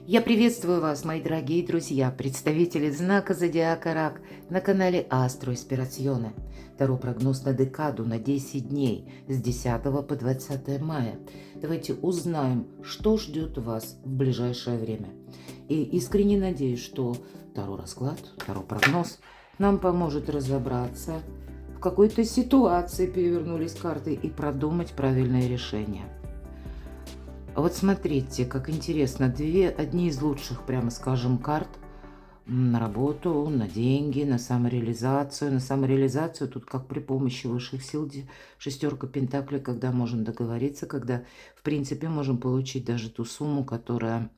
Я приветствую вас, мои дорогие друзья, представители знака Зодиака Рак на канале Астро Инспирационе. Таро прогноз на декаду на 10 дней с 10 по 20 мая. Давайте узнаем, что ждет вас в ближайшее время. И искренне надеюсь, что Таро расклад, Таро прогноз нам поможет разобраться, в какой-то ситуации перевернулись карты и продумать правильное решение. А вот смотрите, как интересно, одни из лучших, прямо скажем, карт на работу, на деньги, на самореализацию. На самореализацию тут как при помощи высших сил шестерка пентаклей, когда можем договориться, когда, в принципе, можем получить даже ту сумму, которая,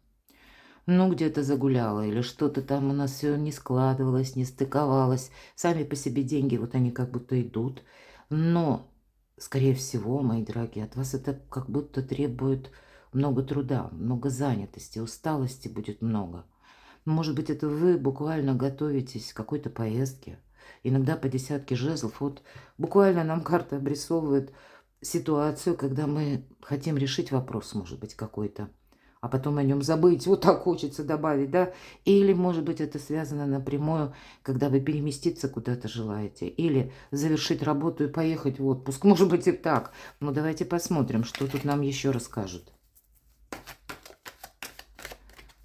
ну, где-то загуляла, или что-то там у нас все не складывалось, не стыковалось. Сами по себе деньги, вот они как будто идут. Но, скорее всего, мои дорогие, от вас это как будто требует много труда, много занятости, усталости будет много. Может быть, это вы буквально готовитесь к какой-то поездке. Иногда по десятке жезлов. Вот буквально нам карта обрисовывает ситуацию, когда мы хотим решить вопрос, может быть, какой-то, а потом о нем забыть. Вот так хочется добавить, да? Или, может быть, это связано напрямую, когда вы переместиться куда-то желаете. Или завершить работу и поехать в отпуск. Может быть, и так. Но давайте посмотрим, что тут нам еще расскажут.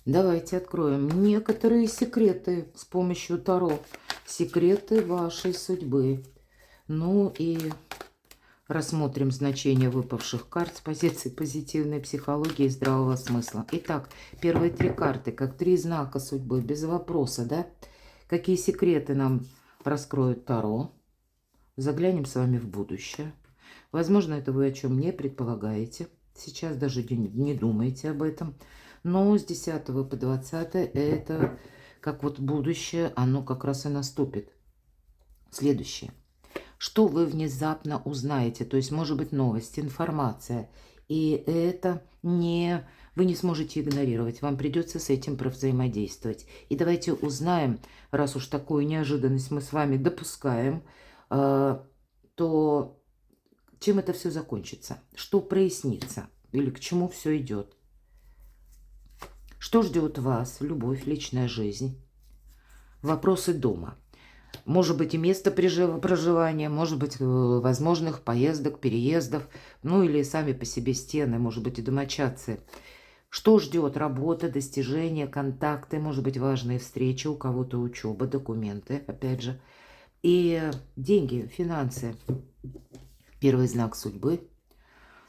Давайте откроем некоторые секреты с помощью Таро. Секреты вашей судьбы. Ну и рассмотрим значение выпавших карт с позиции позитивной психологии и здравого смысла. Итак, первые три карты, как три знака судьбы, без вопроса, да? Какие секреты нам раскроет Таро? Заглянем с вами в будущее. Возможно, это вы о чем не предполагаете. Сейчас даже не думаете об этом. Но с 10 по 20 это как вот будущее, оно как раз и наступит. Следующее. Что вы внезапно узнаете? То есть, может быть, новость, информация. И это вы не сможете игнорировать. Вам придется с этим провзаимодействовать. И давайте узнаем, раз уж такую неожиданность мы с вами допускаем, то чем это все закончится? Что прояснится? Или к чему все идет? Что ждет вас? Любовь, личная жизнь, вопросы дома. Может быть, и место проживания, может быть, возможных поездок, переездов, ну или сами по себе стены, может быть, и домочадцы. Что ждет? Работа, достижения, контакты, может быть, важные встречи, у кого-то учеба, документы, опять же. И деньги, финансы. Первый знак судьбы.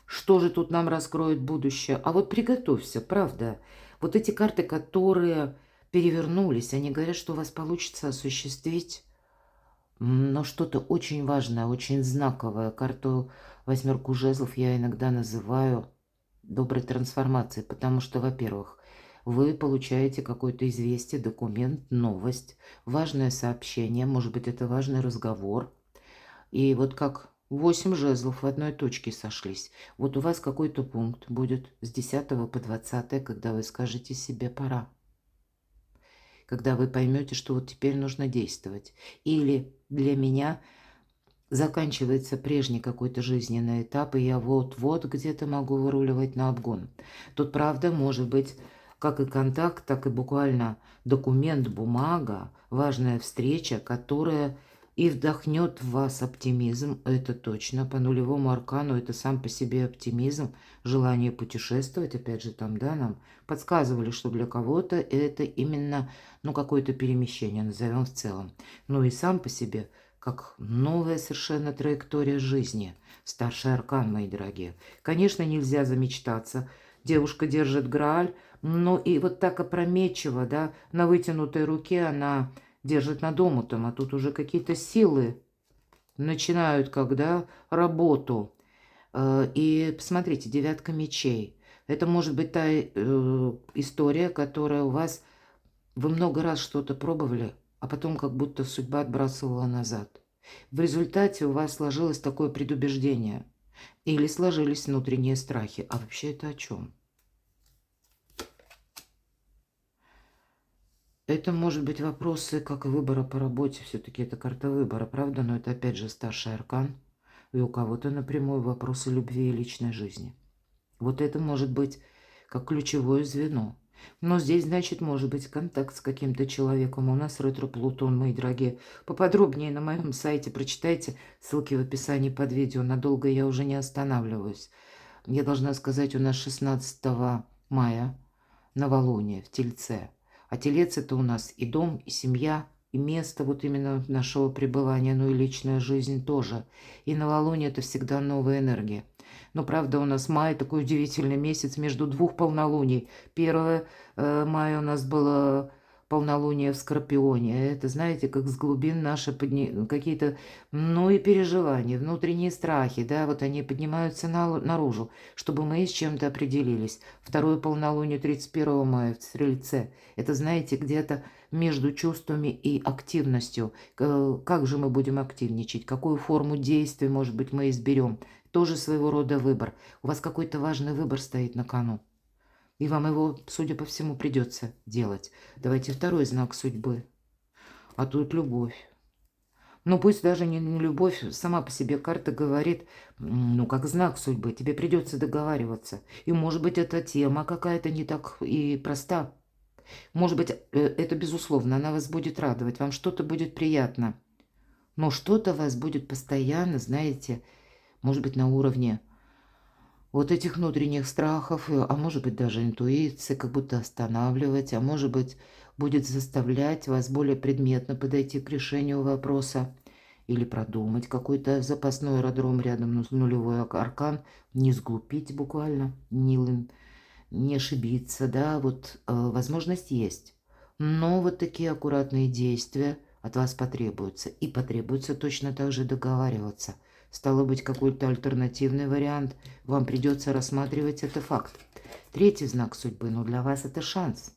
Что же тут нам раскроет будущее? А вот приготовься, правда. Вот эти карты, которые перевернулись, они говорят, что у вас получится осуществить, но что-то очень важное, очень знаковое. Карту восьмерку жезлов я иногда называю доброй трансформацией, потому что, во-первых, вы получаете какое-то известие, документ, новость, важное сообщение, может быть, это важный разговор. И вот как 8 жезлов в одной точке сошлись. Вот у вас какой-то пункт будет с 10 по 20, когда вы скажете себе «пора». Когда вы поймете, что вот теперь нужно действовать. Или для меня заканчивается прежний какой-то жизненный этап, и я вот-вот где-то могу выруливать на обгон. Тут, правда, может быть как и контакт, так и буквально документ, бумага, важная встреча, которая и вдохнет в вас оптимизм, это точно. По нулевому аркану это сам по себе оптимизм, желание путешествовать, опять же там, да, нам подсказывали, что для кого-то это именно, ну, какое-то перемещение, назовем в целом. Ну и сам по себе как новая совершенно траектория жизни. Старший аркан, мои дорогие. Конечно, нельзя замечтаться. Девушка держит Грааль, ну и вот так опрометчиво, да, на вытянутой руке она держит над омутом, а тут уже какие-то силы начинают, когда работу. И посмотрите, девятка мечей. Это может быть та история, которая у вас... Вы много раз что-то пробовали, а потом как будто судьба отбрасывала назад. В результате у вас сложилось такое предубеждение. Или сложились внутренние страхи. А вообще это о чем? Это может быть вопросы, как и выбора по работе. Все-таки это карта выбора, правда? Но это опять же старший аркан. И у кого-то напрямую вопросы любви и личной жизни. Вот это может быть как ключевое звено. Но здесь, значит, может быть контакт с каким-то человеком. У нас ретро-Плутон, мои дорогие. Поподробнее на моем сайте прочитайте. Ссылки в описании под видео. Надолго я уже не останавливаюсь. Я должна сказать, у нас 16 мая новолуние в Тельце. А Телец — это у нас и дом, и семья, и место вот именно нашего пребывания, ну и личная жизнь тоже. И новолуние — это всегда новая энергия. Но, правда, у нас май такой удивительный месяц между двух полнолуний. 1 мая у нас было полнолуние в Скорпионе. Это, знаете, как с глубин наши какие-то, ну и переживания, внутренние страхи, да, вот они поднимаются наружу, чтобы мы с чем-то определились. Второе полнолуние 31 мая в Стрельце. Это, знаете, где-то между чувствами и активностью. Как же мы будем активничать? Какую форму действий, может быть, мы изберем? Тоже своего рода выбор. У вас какой-то важный выбор стоит на кону. И вам его, судя по всему, придется делать. Давайте второй знак судьбы. А тут любовь. Ну, пусть даже не любовь, сама по себе карта говорит, ну, как знак судьбы, тебе придется договариваться. И, может быть, эта тема какая-то не так и проста. Может быть, это безусловно, она вас будет радовать, вам что-то будет приятно. Но что-то вас будет постоянно, знаете, может быть, на уровне вот этих внутренних страхов, а может быть, даже интуиции, как будто останавливать, а может быть, будет заставлять вас более предметно подойти к решению вопроса или продумать какой-то запасной аэродром рядом, нулевой аркан, не сглупить буквально, не ошибиться, да, вот возможность есть. Но вот такие аккуратные действия от вас потребуются. И потребуется точно так же договариваться. Стало быть, какой-то альтернативный вариант. Вам придется рассматривать это факт. Третий знак судьбы, но для вас это шанс.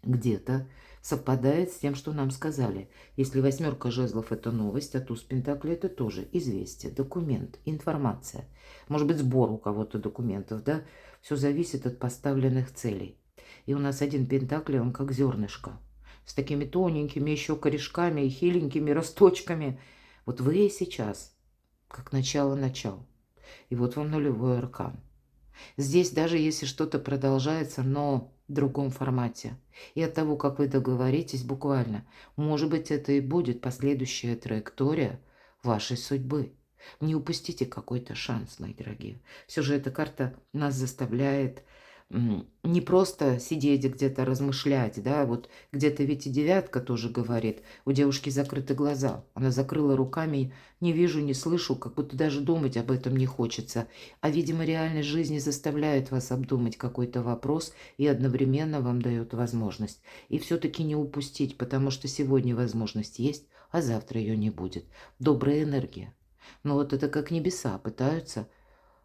Где-то совпадает с тем, что нам сказали. Если 8 жезлов — это новость, а туз пентаклей — это тоже известие, документ, информация. Может быть, сбор у кого-то документов, да? Все зависит от поставленных целей. И у нас 1 пентаклей, он как зернышко. С такими тоненькими еще корешками и хиленькими росточками. Вот вы сейчас, как начало-начал. И вот вам нулевой аркан. Здесь даже если что-то продолжается, но в другом формате. И от того, как вы договоритесь, буквально, может быть, это и будет последующая траектория вашей судьбы. Не упустите какой-то шанс, мои дорогие. Все же эта карта нас заставляет не просто сидеть где-то размышлять, да, вот где-то ведь и девятка тоже говорит, у девушки закрыты глаза, она закрыла руками, не вижу, не слышу, как будто даже думать об этом не хочется, а, видимо, реальность жизни заставляет вас обдумать какой-то вопрос и одновременно вам дает возможность, и все-таки не упустить, потому что сегодня возможность есть, а завтра ее не будет. Добрая энергия. Но вот это как небеса пытаются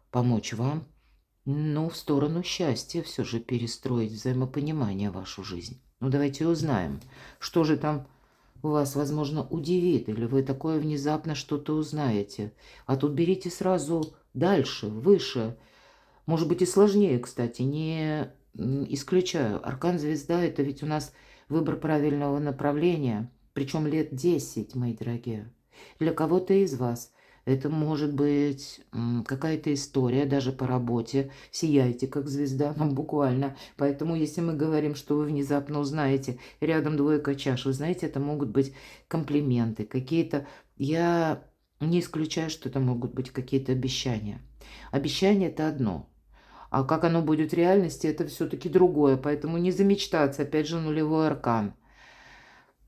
помочь вам, но в сторону счастья все же перестроить взаимопонимание в вашу жизнь. Ну, давайте узнаем, что же там у вас, возможно, удивит, или вы такое внезапно что-то узнаете. А тут берите сразу дальше, выше. Может быть, и сложнее, кстати, не исключаю. Аркан Звезда — это ведь у нас выбор правильного направления, причем лет 10, мои дорогие. Для кого-то из вас это может быть какая-то история, даже по работе. Сияйте, как звезда, нам буквально. Поэтому, если мы говорим, что вы внезапно узнаете, рядом 2 чаш, вы знаете, это могут быть комплименты, какие-то... Я не исключаю, что это могут быть какие-то обещания. Обещание — это одно. А как оно будет в реальности, это все-таки другое. Поэтому не замечтаться, опять же, нулевой аркан.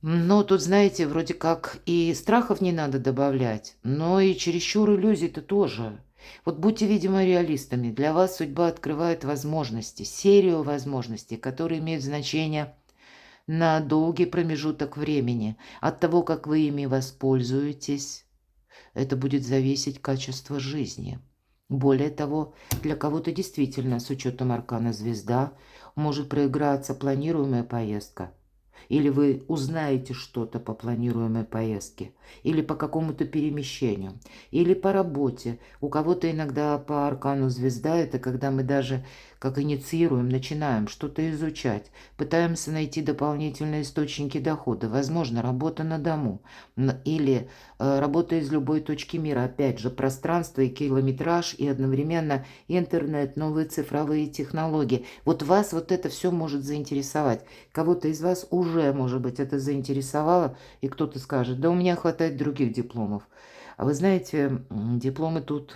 Но тут, знаете, вроде как и страхов не надо добавлять, но и чересчур иллюзий-то тоже. Вот будьте, видимо, реалистами. Для вас судьба открывает возможности, серию возможностей, которые имеют значение на долгий промежуток времени. От того, как вы ими воспользуетесь, это будет зависеть качество жизни. Более того, для кого-то действительно, с учетом аркана Звезда, может проиграться планируемая поездка. Или вы узнаете что-то по планируемой поездке, или по какому-то перемещению, или по работе. У кого-то иногда по аркану звезда, это когда мы даже как инициируем, начинаем что-то изучать, пытаемся найти дополнительные источники дохода, возможно, работа на дому, или работа из любой точки мира. Опять же, пространство и километраж, и одновременно интернет, новые цифровые технологии. Вот вас вот это все может заинтересовать. Кого-то из вас уже, может быть, это заинтересовало, и кто-то скажет, да у меня хватает других дипломов. А вы знаете, дипломы тут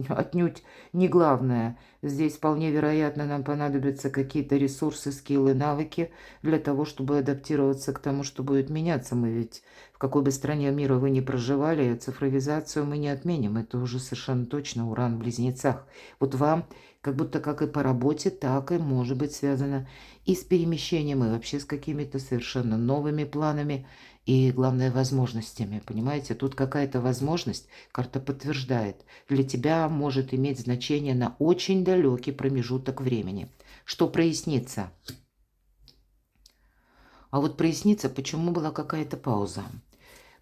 отнюдь не главное. Здесь вполне вероятно нам понадобятся какие-то ресурсы, скиллы, навыки для того, чтобы адаптироваться к тому, что будет меняться. Мы ведь в какой бы стране мира вы ни проживали, цифровизацию мы не отменим. Это уже совершенно точно уран в близнецах. Вот вам как будто как и по работе, так и может быть связано и с перемещением, и вообще с какими-то совершенно новыми планами и, главное, возможностями. Понимаете, тут какая-то возможность, карта подтверждает, для тебя может иметь значение на очень далекий промежуток времени. Что прояснится? А вот прояснится, почему была какая-то пауза.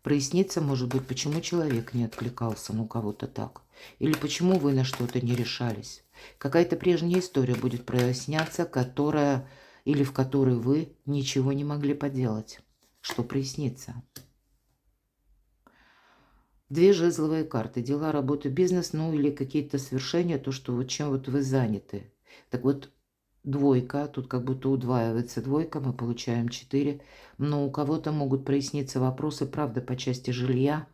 Прояснится, может быть, почему человек не откликался, ну, кого-то так. Или почему вы на что-то не решались. Какая-то прежняя история будет проясняться, которая или в которой вы ничего не могли поделать. Что прояснится? Две жезловые карты. Дела, работа, бизнес, ну или какие-то свершения, то, что вот чем вот вы заняты. Так вот, двойка, тут как будто удваивается двойка, мы получаем 4. Но у кого-то могут проясниться вопросы, правда, по части жилья,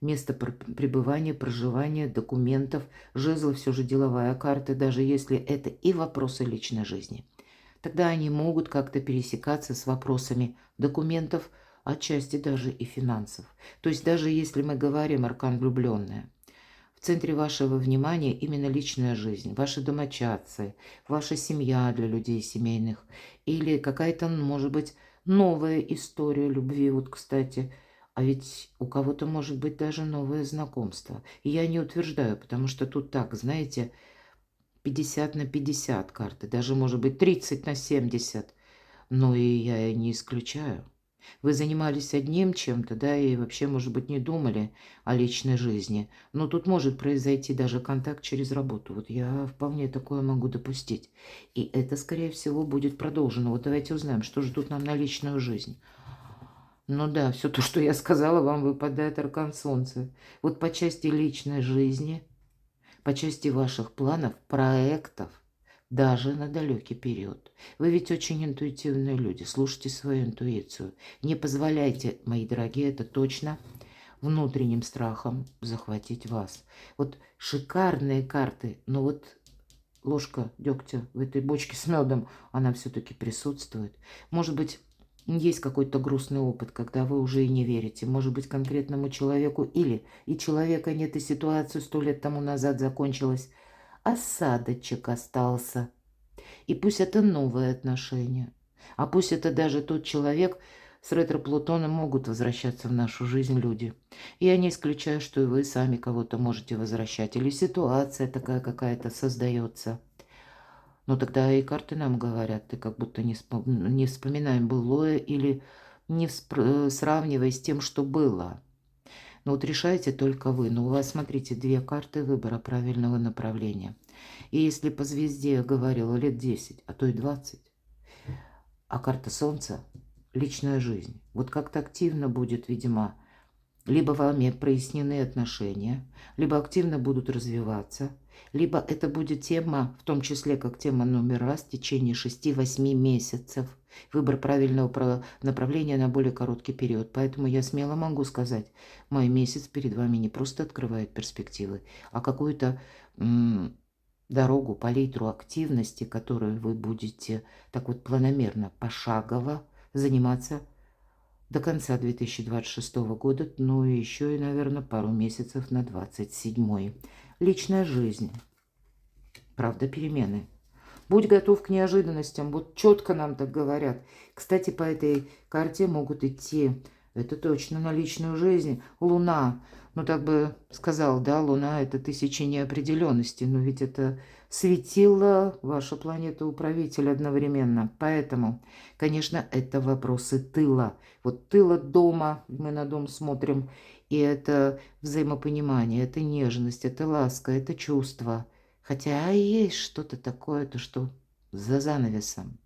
место пребывания, проживания, документов. Жезлы все же деловая карта, даже если это и вопросы личной жизни. Тогда они могут как-то пересекаться с вопросами документов, отчасти даже и финансов. То есть даже если мы говорим аркан влюбленная, в центре вашего внимания именно личная жизнь, ваши домочадцы, ваша семья для людей семейных, или какая-то, может быть, новая история любви. Вот, кстати, а ведь у кого-то может быть даже новое знакомство. И я не утверждаю, потому что тут так, знаете, 50/50 карты, даже может быть 30/70. Но и я и не исключаю. Вы занимались одним чем-то, да, и вообще, может быть, не думали о личной жизни. Но тут может произойти даже контакт через работу. Вот я вполне такое могу допустить. И это, скорее всего, будет продолжено. Вот давайте узнаем, что же тут нам на личную жизнь. Ну да, все то, что я сказала, вам выпадает аркан Солнца. Вот по части личной жизни, по части ваших планов, проектов, даже на далекий период. Вы ведь очень интуитивные люди, слушайте свою интуицию. Не позволяйте, мои дорогие, это точно, внутренним страхом захватить вас. Вот шикарные карты, но вот ложка дегтя в этой бочке с медом, она все-таки присутствует. Может быть, есть какой-то грустный опыт, когда вы уже и не верите, может быть, конкретному человеку, или и человека нет, и ситуация 100 лет тому назад закончилась, осадочек остался. И пусть это новые отношения, а пусть это даже тот человек, с ретро-Плутоном могут возвращаться в нашу жизнь люди. И я не исключаю, что и вы сами кого-то можете возвращать, или ситуация такая какая-то создается. Но тогда и карты нам говорят, ты как будто не вспоминаем былое или не сравнивай с тем, что было. Но вот решаете только вы. Но у вас, смотрите, две карты выбора правильного направления. И если по звезде я говорила лет 10, а то и 20, а карта Солнца — личная жизнь. Вот как-то активно будет, видимо, либо вами прояснены отношения, либо активно будут развиваться, либо это будет тема, в том числе как тема номер раз, в течение 6-8 месяцев. Выбор правильного направления на более короткий период. Поэтому я смело могу сказать, май месяц перед вами не просто открывает перспективы, а какую-то дорогу, палитру активности, которую вы будете так вот планомерно, пошагово заниматься до конца 2026 года, ну и еще и, наверное, пару месяцев на 27-й. Личная жизнь. Правда, перемены. Будь готов к неожиданностям. Вот четко нам так говорят. Кстати, по этой карте могут идти, это точно, на личную жизнь, Луна. Ну, так бы сказал, да, Луна — это тысячи неопределенностей. Но ведь это Светила ваша планета-управитель одновременно. Поэтому, конечно, это вопросы тыла. Вот тыла дома, мы на дом смотрим, и это взаимопонимание, это нежность, это ласка, это чувство. Хотя есть что-то такое, то что за занавесом,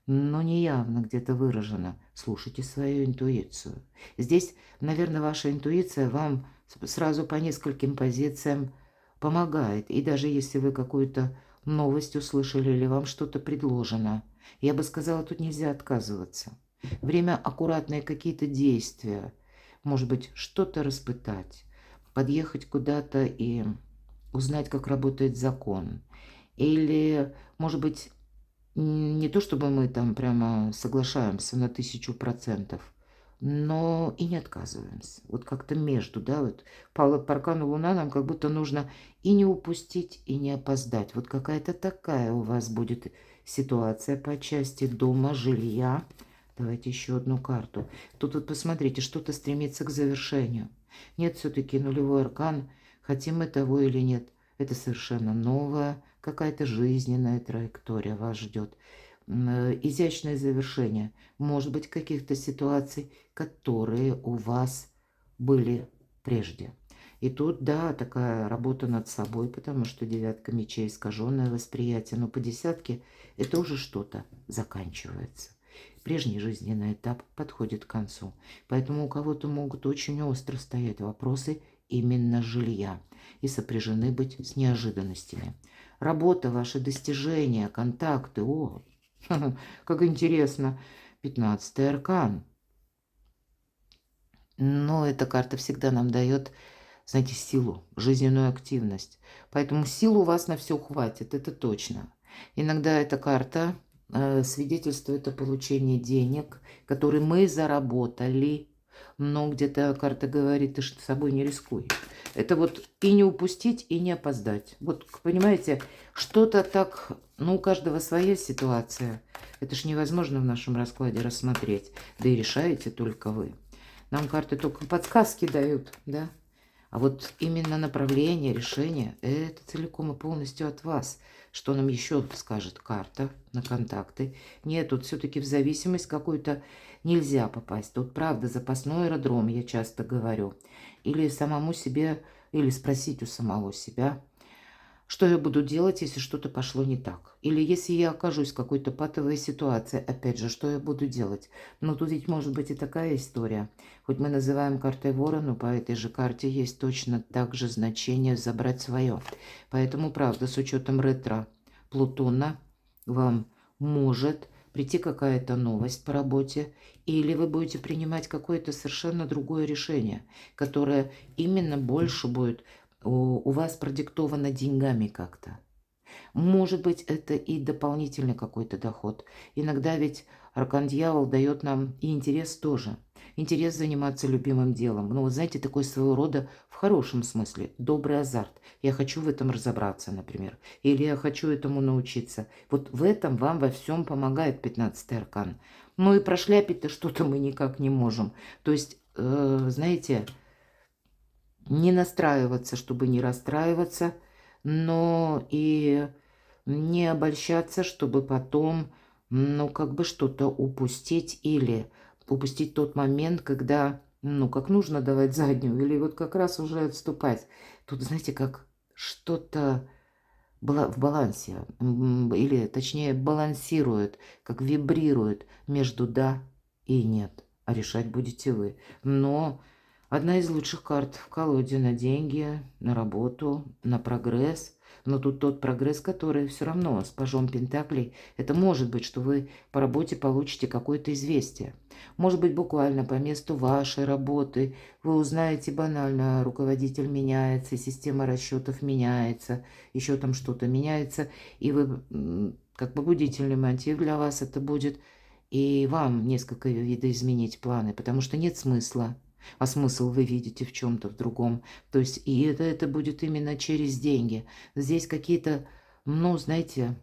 но неявно где-то выражено. Слушайте свою интуицию. Здесь, наверное, ваша интуиция вам сразу по нескольким позициям помогает. И даже если вы какую-то новость услышали или вам что-то предложено, я бы сказала, тут нельзя отказываться. Время аккуратные какие-то действия. Может быть, что-то распытать, подъехать куда-то и узнать, как работает закон. Или, может быть, не то чтобы мы там прямо соглашаемся на 1000%, но и не отказываемся. Вот как-то между, да, вот по аркану Луна нам как будто нужно и не упустить, и не опоздать. Вот какая-то такая у вас будет ситуация по части дома, жилья. Давайте еще одну карту. Тут вот посмотрите, что-то стремится к завершению. Нет, все-таки нулевой аркан, хотим мы того или нет. Это совершенно новая какая-то жизненная траектория вас ждет. Изящное завершение, может быть, каких-то ситуаций, которые у вас были прежде. И тут, да, такая работа над собой, потому что девятка мечей, искаженное восприятие, но по десятке это уже что-то заканчивается. Прежний жизненный этап подходит к концу. Поэтому у кого-то могут очень остро стоять вопросы именно жилья и сопряжены быть с неожиданностями. Работа, ваши достижения, контакты. О, как интересно. 15-й аркан. Но эта карта всегда нам дает, знаете, силу, жизненную активность. Поэтому сил у вас на все хватит, это точно. Иногда эта карта свидетельствует о получении денег, которые мы заработали. Но где-то карта говорит, ты с собой не рискуй. Это вот и не упустить, и не опоздать. Вот, понимаете, что-то так, ну, у каждого своя ситуация. Это ж невозможно в нашем раскладе рассмотреть. Да и решаете только вы. Нам карты только подсказки дают, да? А вот именно направление, решение, это целиком и полностью от вас. Что нам еще скажет карта на контакты? Нет, тут все-таки в зависимость какую-то нельзя попасть. Тут, правда, запасной аэродром, я часто говорю. Или самому себе, или спросить у самого себя, что я буду делать, если что-то пошло не так? Или если я окажусь в какой-то патовой ситуации, опять же, что я буду делать? Но тут ведь может быть и такая история. Хоть мы называем картой Вора, но по этой же карте есть точно так же значение забрать свое. Поэтому, правда, с учетом ретро Плутона вам может прийти какая-то новость по работе, или вы будете принимать какое-то совершенно другое решение, которое именно больше будет у вас продиктовано деньгами как-то. Может быть, это и дополнительный какой-то доход. Иногда ведь аркан дьявол дает нам и интерес тоже. Интерес заниматься любимым делом. Ну, вот знаете, такой своего рода, в хорошем смысле, добрый азарт. Я хочу в этом разобраться, например. Или я хочу этому научиться. Вот в этом вам во всем помогает 15-й аркан. Ну и прошляпить-то что-то мы никак не можем. То есть, знаете, не настраиваться, чтобы не расстраиваться, но и не обольщаться, чтобы потом, ну, как бы что-то упустить или упустить тот момент, когда, ну, как нужно давать заднюю, или вот как раз уже отступать. Тут, знаете, как что-то было в балансе, или точнее балансирует, как вибрирует между «да» и «нет». А решать будете вы. Но одна из лучших карт в колоде на деньги, на работу, на прогресс. Но тут тот прогресс, который все равно с пажом пентаклей. Это может быть, что вы по работе получите какое-то известие. Может быть, буквально по месту вашей работы вы узнаете банально, руководитель меняется, система расчетов меняется, еще там что-то меняется. И вы, как побудительный мотив для вас это будет, и вам несколько видоизменить планы, потому что нет смысла. А смысл вы видите в чем-то в другом. То есть и это будет именно через деньги. Здесь какие-то, ну, знаете,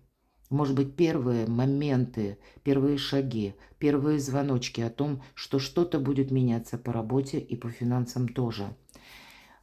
может быть, первые моменты, первые шаги, первые звоночки о том, что что-то будет меняться по работе и по финансам тоже.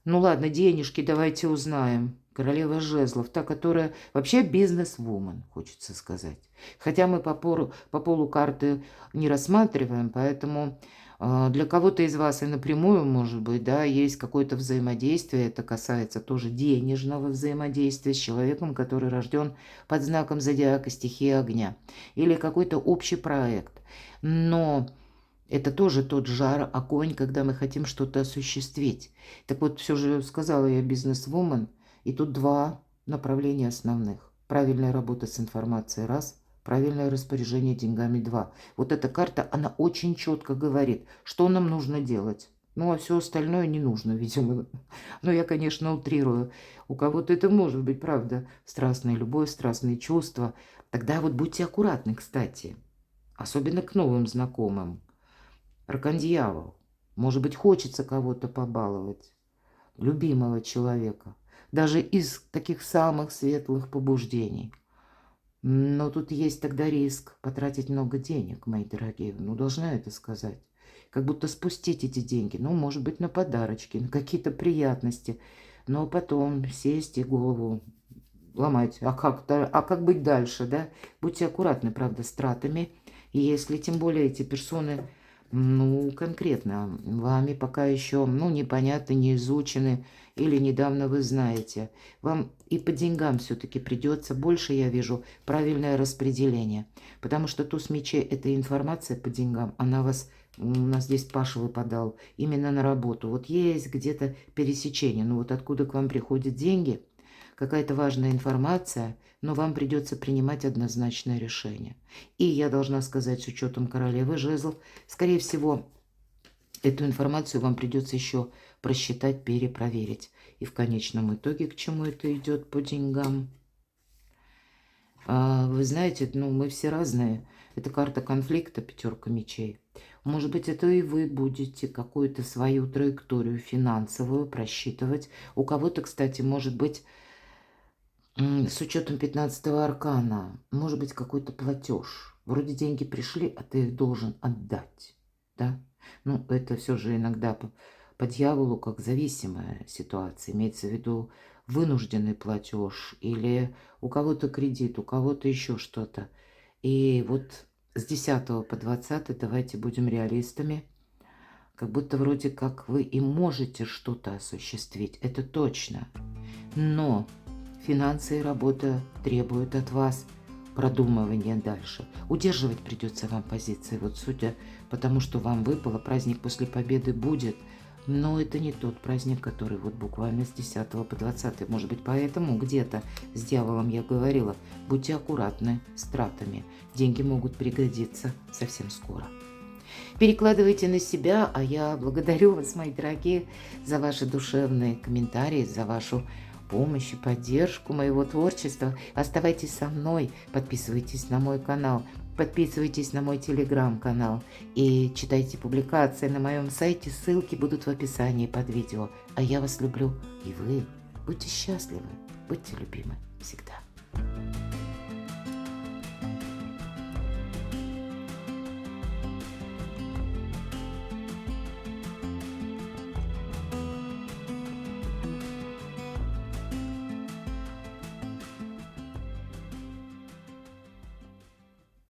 Ну ладно, денежки давайте узнаем. Королева жезлов, та, которая вообще бизнес-вумен, хочется сказать. Хотя мы по полу карты не рассматриваем, поэтому для кого-то из вас и напрямую, может быть, да, есть какое-то взаимодействие. Это касается тоже денежного взаимодействия с человеком, который рожден под знаком зодиака стихии огня. Или какой-то общий проект. Но это тоже тот жар, огонь, когда мы хотим что-то осуществить. Так вот, все же сказала я бизнес-вумен, и тут два направления основных. Правильная работа с информацией – раз, правильное распоряжение деньгами – два. Вот эта карта, она очень четко говорит, что нам нужно делать. Ну, а все остальное не нужно, видимо. Но я, конечно, утрирую. У кого-то это может быть, правда, страстная любовь, страстные чувства. Тогда вот будьте аккуратны, кстати. Особенно к новым знакомым. Аркан-дьявол. Может быть, хочется кого-то побаловать. Любимого человека. Даже из таких самых светлых побуждений. Но тут есть тогда риск потратить много денег, мои дорогие. Ну, должна это сказать. Как будто спустить эти деньги. Ну, может быть, на подарочки, на какие-то приятности. Но потом сесть и голову ломать. А как быть дальше, да? Будьте аккуратны, правда, с тратами. И если тем более эти персоны, ну, конкретно вами пока еще, ну, непонятны, не изучены, или недавно вы знаете, вам и по деньгам все-таки придется больше, я вижу, правильное распределение. Потому что туз мечей – это информация по деньгам, она вас, у нас здесь Паша выпадал, именно на работу. Вот есть где-то пересечение, ну вот откуда к вам приходят деньги, какая-то важная информация, но вам придется принимать однозначное решение. И я должна сказать, с учетом королевы жезлов, скорее всего, эту информацию вам придется еще просчитать, перепроверить. И в конечном итоге, к чему это идет по деньгам? Вы знаете, ну, мы все разные. Это карта конфликта, пятерка мечей. Может быть, это и вы будете какую-то свою траекторию финансовую просчитывать. У кого-то, кстати, может быть, с учетом 15-го аркана, может быть, какой-то платеж. Вроде деньги пришли, а ты их должен отдать. Да? Ну, это все же иногда по дьяволу как зависимая ситуация. Имеется в виду вынужденный платеж или у кого-то кредит, у кого-то еще что-то. И вот с 10 по 20 давайте будем реалистами. Как будто вроде как вы и можете что-то осуществить. Это точно. Но финансы и работа требуют от вас продумывания дальше. Удерживать придется вам позиции. Вот судя по тому, что вам выпало, праздник после победы будет. Но это не тот праздник, который вот буквально с 10 по 20. Может быть, поэтому где-то с дьяволом я говорила, будьте аккуратны с тратами. Деньги могут пригодиться совсем скоро. Перекладывайте на себя, а я благодарю вас, мои дорогие, за ваши душевные комментарии, за вашу помощь и поддержку моего творчества. Оставайтесь со мной, подписывайтесь на мой канал, подписывайтесь на мой телеграм-канал и читайте публикации на моем сайте. Ссылки будут в описании под видео. А я вас люблю, и вы будьте счастливы, будьте любимы всегда.